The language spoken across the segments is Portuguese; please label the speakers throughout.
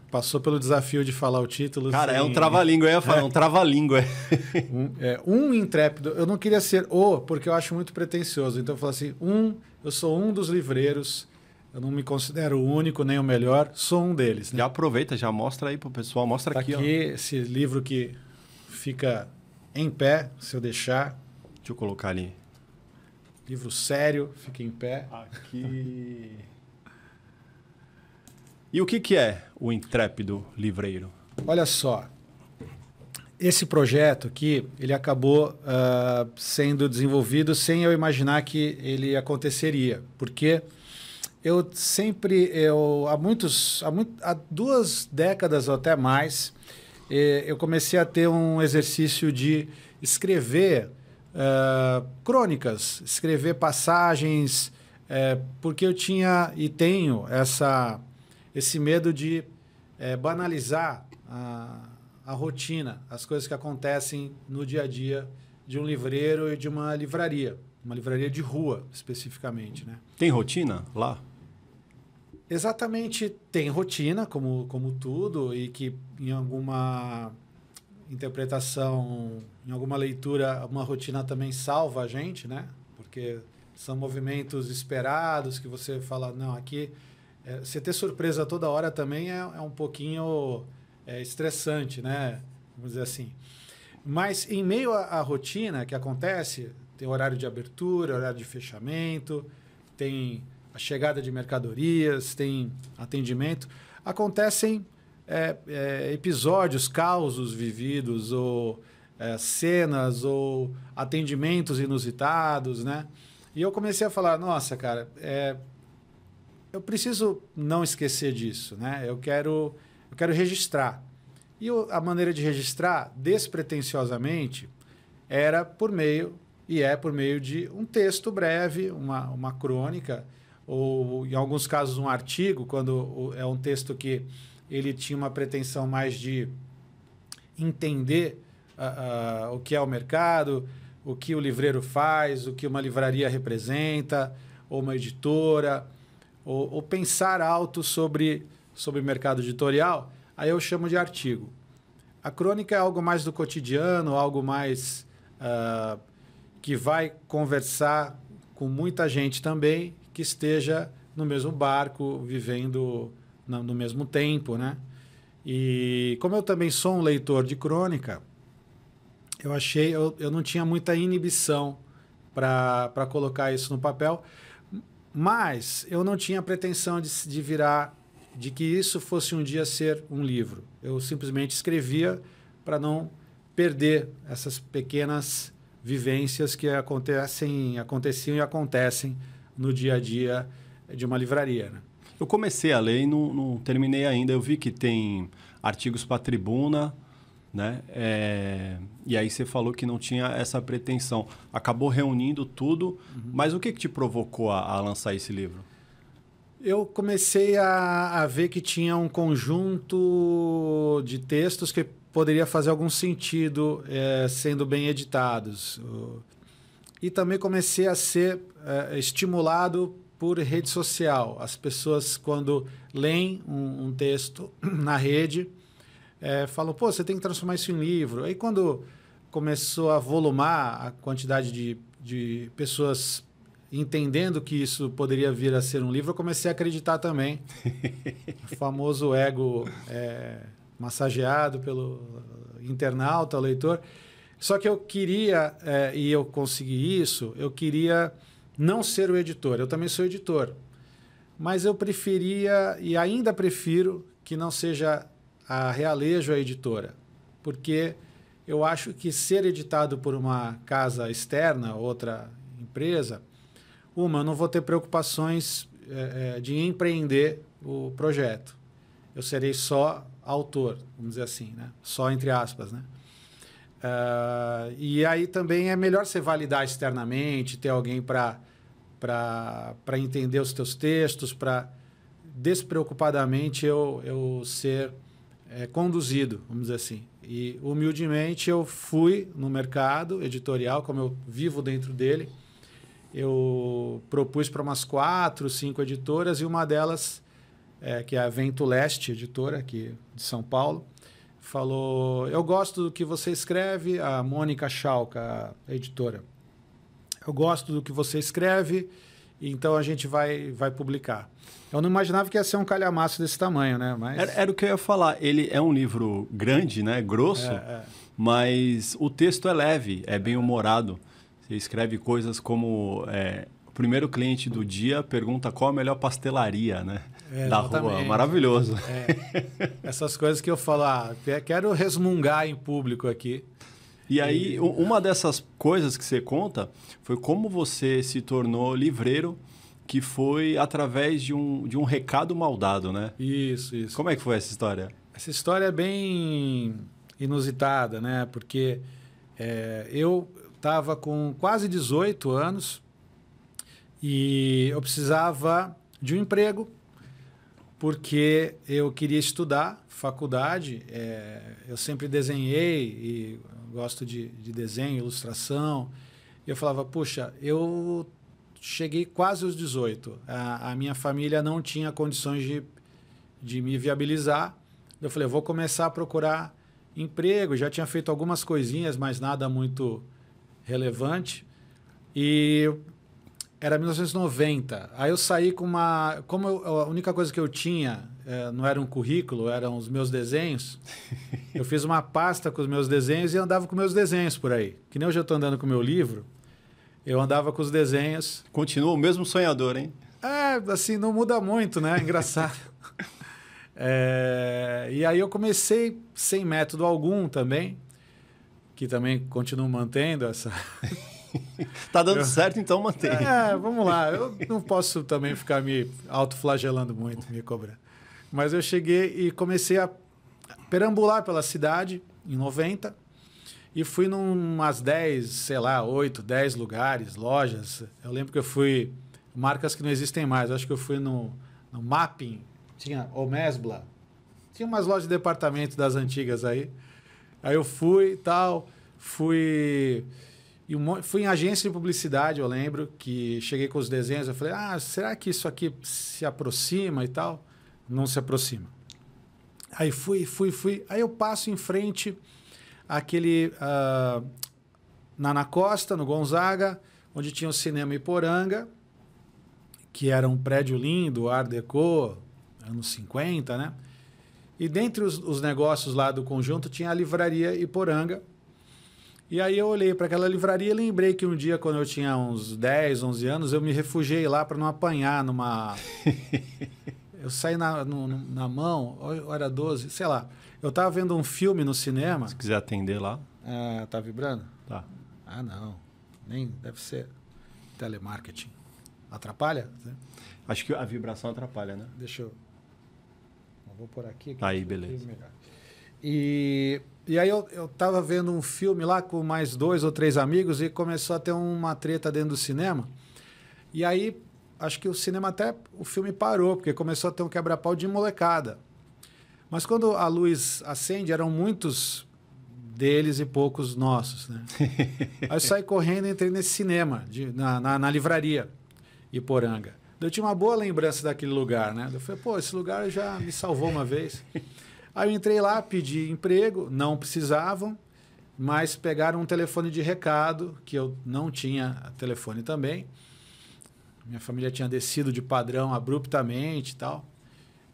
Speaker 1: passou pelo desafio de falar o título.
Speaker 2: Cara,
Speaker 1: sem...
Speaker 2: é um trava-língua, eu ia falar, um trava-língua.
Speaker 1: Um intrépido. Eu não queria ser porque eu acho muito pretensioso. Então eu falo assim, eu sou um dos livreiros, eu não me considero o único nem o melhor, sou um deles. Né?
Speaker 2: Já aproveita, já mostra aí pro pessoal, mostra
Speaker 1: tá
Speaker 2: aqui.
Speaker 1: Aqui, esse livro que fica em pé, se eu deixar.
Speaker 2: Deixa eu colocar ali.
Speaker 1: Livro sério, fica em pé.
Speaker 2: Aqui... E o que é o Intrépido Livreiro?
Speaker 1: Olha só, esse projeto aqui, ele acabou sendo desenvolvido sem eu imaginar que ele aconteceria, porque há 2 décadas ou até mais, eu comecei a ter um exercício de escrever crônicas, escrever passagens, porque eu tinha e tenho esse medo de banalizar a rotina, as coisas que acontecem no dia a dia de um livreiro e de uma livraria de rua, especificamente. Né?
Speaker 2: Tem rotina lá?
Speaker 1: Exatamente, tem rotina, como tudo, e que em alguma interpretação, em alguma leitura, uma rotina também salva a gente, né? Porque são movimentos esperados que você fala, não, aqui... você ter surpresa toda hora também é um pouquinho estressante, né? Vamos dizer assim. Mas em meio à rotina que acontece, tem horário de abertura, horário de fechamento, tem a chegada de mercadorias, tem atendimento. Acontecem episódios, causos vividos, ou cenas, ou atendimentos inusitados, né? E eu comecei a falar, nossa, cara... eu preciso não esquecer disso, né? Eu quero registrar. E a maneira de registrar, despretensiosamente, era por meio de um texto breve, uma crônica, ou, em alguns casos, um artigo, quando é um texto que ele tinha uma pretensão mais de entender o que é o mercado, o que o livreiro faz, o que uma livraria representa, ou uma editora... Ou pensar alto sobre o mercado editorial, aí eu chamo de artigo. A crônica é algo mais do cotidiano, algo mais que vai conversar com muita gente também que esteja no mesmo barco, vivendo no mesmo tempo, né? E como eu também sou um leitor de crônica, eu não tinha muita inibição para colocar isso no papel. Mas eu não tinha pretensão de que isso fosse um dia ser um livro. Eu simplesmente escrevia para não perder essas pequenas vivências que aconteciam e acontecem no dia a dia de uma livraria. Né?
Speaker 2: Eu comecei a ler e não terminei ainda. Eu vi que tem artigos para a Tribuna, né? E aí você falou que não tinha essa pretensão. Acabou reunindo tudo, mas o que te provocou a lançar esse livro?
Speaker 1: Eu comecei a ver que tinha um conjunto de textos que poderia fazer algum sentido sendo bem editados. E também comecei a ser estimulado por rede social. As pessoas, quando leem um texto na rede, falam, pô, você tem que transformar isso em livro. Aí quando começou a volumar a quantidade de pessoas entendendo que isso poderia vir a ser um livro, eu comecei a acreditar também. O famoso ego massageado pelo internauta, o leitor. Só que eu queria, e eu consegui isso, eu queria não ser o editor. Eu também sou editor. Mas eu preferia, e ainda prefiro, que não seja a Realejo a editora. Porque eu acho que ser editado por uma casa externa, outra empresa, eu não vou ter preocupações de empreender o projeto. Eu serei só autor, vamos dizer assim, né? Só entre aspas, né? E aí também é melhor você validar externamente, ter alguém para entender os teus textos, para despreocupadamente eu ser conduzido, vamos dizer assim. E humildemente eu fui no mercado editorial, como eu vivo dentro dele, eu propus para umas 4, 5 editoras e uma delas que é a Vento Leste, editora aqui de São Paulo, falou: eu gosto do que você escreve, a Mônica Schalka, a editora. Eu gosto do que você escreve, então a gente vai publicar. Eu não imaginava que ia ser um calhamaço desse tamanho, né? Mas...
Speaker 2: Era o que eu ia falar. Ele é um livro grande, né? Grosso, mas o texto é leve, é bem humorado. Você escreve coisas como... o primeiro cliente do dia pergunta qual a melhor pastelaria, né? Da rua. Maravilhoso.
Speaker 1: Essas coisas que eu falo, quero resmungar em público aqui.
Speaker 2: E aí, uma dessas coisas que você conta foi como você se tornou livreiro, que foi através de um recado mal dado, né?
Speaker 1: Isso.
Speaker 2: Como é que foi essa história?
Speaker 1: Essa história é bem inusitada, né? Porque eu estava com quase 18 anos e eu precisava de um emprego porque eu queria estudar faculdade. Eu sempre desenhei e gosto de desenho, ilustração. E eu falava, puxa, eu cheguei quase aos 18. A minha família não tinha condições de me viabilizar. Eu falei, eu vou começar a procurar emprego. Já tinha feito algumas coisinhas, mas nada muito relevante. E era 1990. Aí eu saí com uma... a única coisa que eu tinha não era um currículo, eram os meus desenhos. Eu fiz uma pasta com os meus desenhos e andava com meus desenhos por aí. Que nem hoje eu estou andando com o meu livro, eu andava com os desenhos.
Speaker 2: Continua o mesmo sonhador, hein?
Speaker 1: Assim, não muda muito, né? Engraçado. E aí eu comecei sem método algum também, que também continuo mantendo essa...
Speaker 2: Tá dando certo, então mantém.
Speaker 1: Vamos lá. Eu não posso também ficar me autoflagelando muito, me cobrando. Mas eu cheguei e comecei a perambular pela cidade, em 90, e fui umas 10, sei lá, 8, 10 lugares, lojas. Eu lembro que eu fui... Marcas que não existem mais. Acho que eu fui no Mapping, tinha o Mesbla. Tinha umas lojas de departamento das antigas aí. Aí eu fui e tal, fui em agência de publicidade, eu lembro, que cheguei com os desenhos, eu falei, será que isso aqui se aproxima e tal? Não se aproxima. Aí fui. Aí eu passo em frente àquele... na Costa, no Gonzaga, onde tinha o Cinema Iporanga, que era um prédio lindo, Art Deco, anos 50, né? E dentre os negócios lá do conjunto tinha a Livraria Iporanga. E aí eu olhei para aquela livraria e lembrei que um dia, quando eu tinha uns 10, 11 anos, eu me refugiei lá para não apanhar numa... Eu saí na mão, ou era 12, sei lá. Eu estava vendo um filme no cinema...
Speaker 2: Se quiser atender lá...
Speaker 1: Tá vibrando?
Speaker 2: Tá.
Speaker 1: Não. Nem deve ser telemarketing. Atrapalha?
Speaker 2: Acho que a vibração atrapalha, né?
Speaker 1: Deixa eu... Vou por aqui.
Speaker 2: Aí, beleza.
Speaker 1: E aí eu estava vendo um filme lá com mais 2 ou 3 amigos e começou a ter uma treta dentro do cinema. E aí, acho que o cinema o filme parou, porque começou a ter um quebra-pau de molecada. Mas quando a luz acende, eram muitos deles e poucos nossos, né? Aí eu saí correndo e entrei nesse cinema, na livraria Iporanga. Eu tinha uma boa lembrança daquele lugar, né? Eu falei, esse lugar já me salvou uma vez. Aí eu entrei lá, pedi emprego, não precisavam, mas pegaram um telefone de recado, que eu não tinha telefone também. Minha família tinha descido de padrão abruptamente e tal.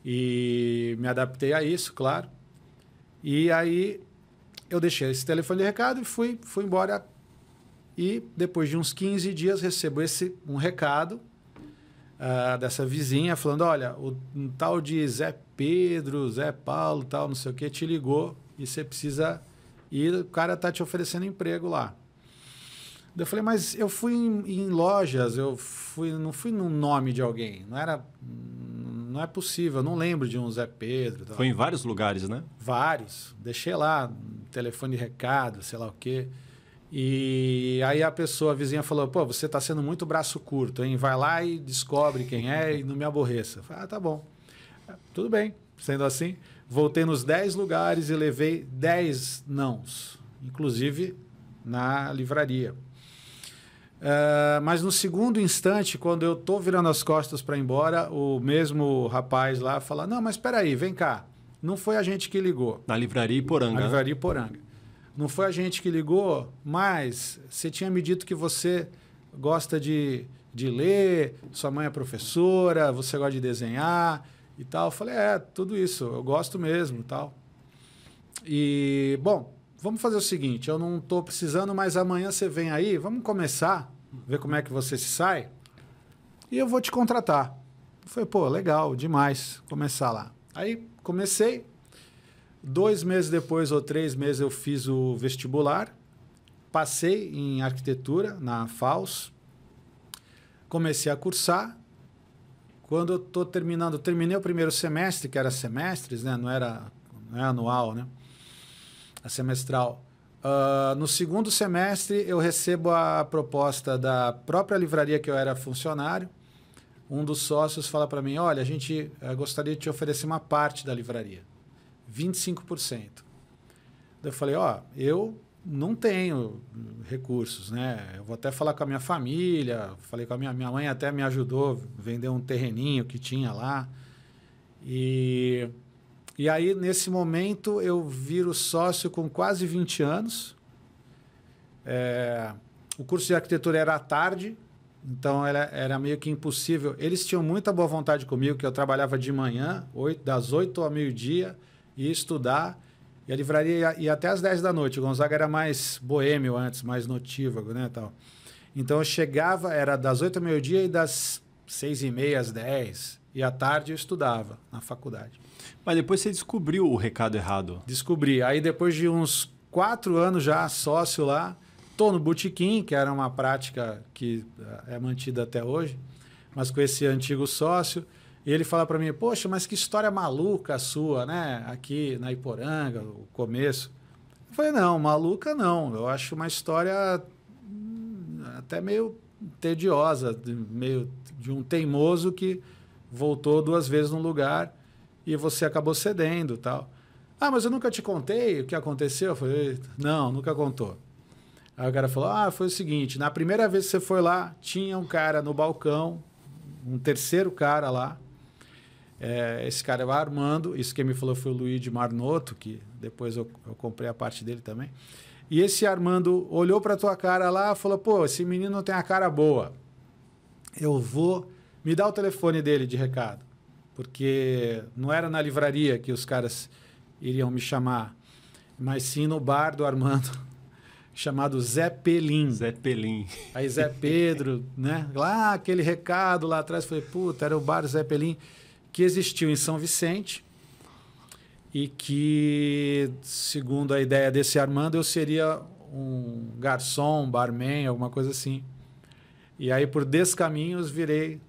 Speaker 1: E me adaptei a isso, claro. E aí eu deixei esse telefone de recado e fui embora. E depois de uns 15 dias recebo um recado dessa vizinha falando, olha, um tal de Zé Pedro, Zé Paulo, tal, não sei o que, te ligou e você precisa ir, o cara tá te oferecendo emprego lá. Eu falei, mas eu fui em lojas, não fui no nome de alguém, não é possível, eu não lembro de um Zé Pedro. Tal.
Speaker 2: Foi em vários lugares, né?
Speaker 1: Vários, deixei lá, telefone de recado, sei lá o quê. E aí a vizinha falou, você está sendo muito braço curto, hein? Vai lá e descobre quem é e não me aborreça. Eu falei, tá bom. Tudo bem, sendo assim, voltei nos 10 lugares e levei 10 nãos, inclusive na livraria. Mas no segundo instante, quando eu tô virando as costas para ir embora, o mesmo rapaz lá fala, não, mas espera aí, vem cá. Não foi a gente que ligou.
Speaker 2: Na Livraria Iporanga.
Speaker 1: Na Livraria Iporanga. Não foi a gente que ligou, mas você tinha me dito que você gosta de ler, sua mãe é professora, você gosta de desenhar e tal. Eu falei, tudo isso, eu gosto mesmo e tal. E, bom, vamos fazer o seguinte, eu não estou precisando, mas amanhã você vem aí, vamos começar, ver como é que você se sai, e eu vou te contratar. Eu falei, pô, legal, demais, começar lá. Aí comecei, 2 meses depois ou 3 meses eu fiz o vestibular, passei em arquitetura na FAUS, comecei a cursar. Quando eu estou terminei o primeiro semestre, que era semestres, né? Não é anual, né? A semestral. No segundo semestre, eu recebo a proposta da própria livraria que eu era funcionário. Um dos sócios fala para mim, olha, a gente gostaria de te oferecer uma parte da livraria, 25%. Eu falei, eu não tenho recursos, né? Eu vou até falar com a minha família, falei com a minha mãe, até me ajudou a vender um terreninho que tinha lá. E aí, nesse momento, eu viro sócio com quase 20 anos. O curso de arquitetura era à tarde, então era meio que impossível. Eles tinham muita boa vontade comigo, que eu trabalhava de manhã, das 8 ao meio-dia, ia estudar, e a livraria ia até às 10 da noite. O Gonzaga era mais boêmio antes, mais notívago, né, tal. Então eu chegava, era das 8 ao meio-dia e das 6h30 às 10. E à tarde eu estudava na faculdade.
Speaker 2: Mas depois você descobriu o recado errado.
Speaker 1: Descobri. Aí depois de uns 4 anos já sócio lá, estou no botequim, que era uma prática que é mantida até hoje, mas com esse antigo sócio. E ele fala para mim, poxa, mas que história maluca a sua, né? Aqui na Iporanga, o começo. Eu falei, não, maluca não. Eu acho uma história até meio tediosa, meio de um teimoso que voltou 2 vezes no lugar e você acabou cedendo e tal. Ah, mas eu nunca te contei o que aconteceu? Eu falei, não, nunca contou. Aí o cara falou, foi o seguinte, na primeira vez que você foi lá, tinha um cara no balcão, um terceiro cara lá. Esse cara é o Armando, isso quem me falou foi o Luigi Marnotto, que depois eu comprei a parte dele também. E esse Armando olhou para tua cara lá e falou, pô, esse menino tem a cara boa. Eu vou... Me dá o telefone dele de recado, porque não era na livraria que os caras iriam me chamar, mas sim no bar do Armando, chamado Zé Pelim.
Speaker 2: Zé Pelim.
Speaker 1: Aí Zé Pedro, né? Lá, aquele recado lá atrás, falei, puta, era o bar Zé Pelim, que existiu em São Vicente e que, segundo a ideia desse Armando, eu seria um garçom, barman, alguma coisa assim. E aí, por descaminhos, virei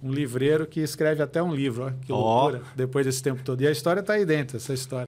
Speaker 1: um livreiro que escreve até um livro. Ó, que loucura, depois desse tempo todo. E a história está aí dentro, essa história.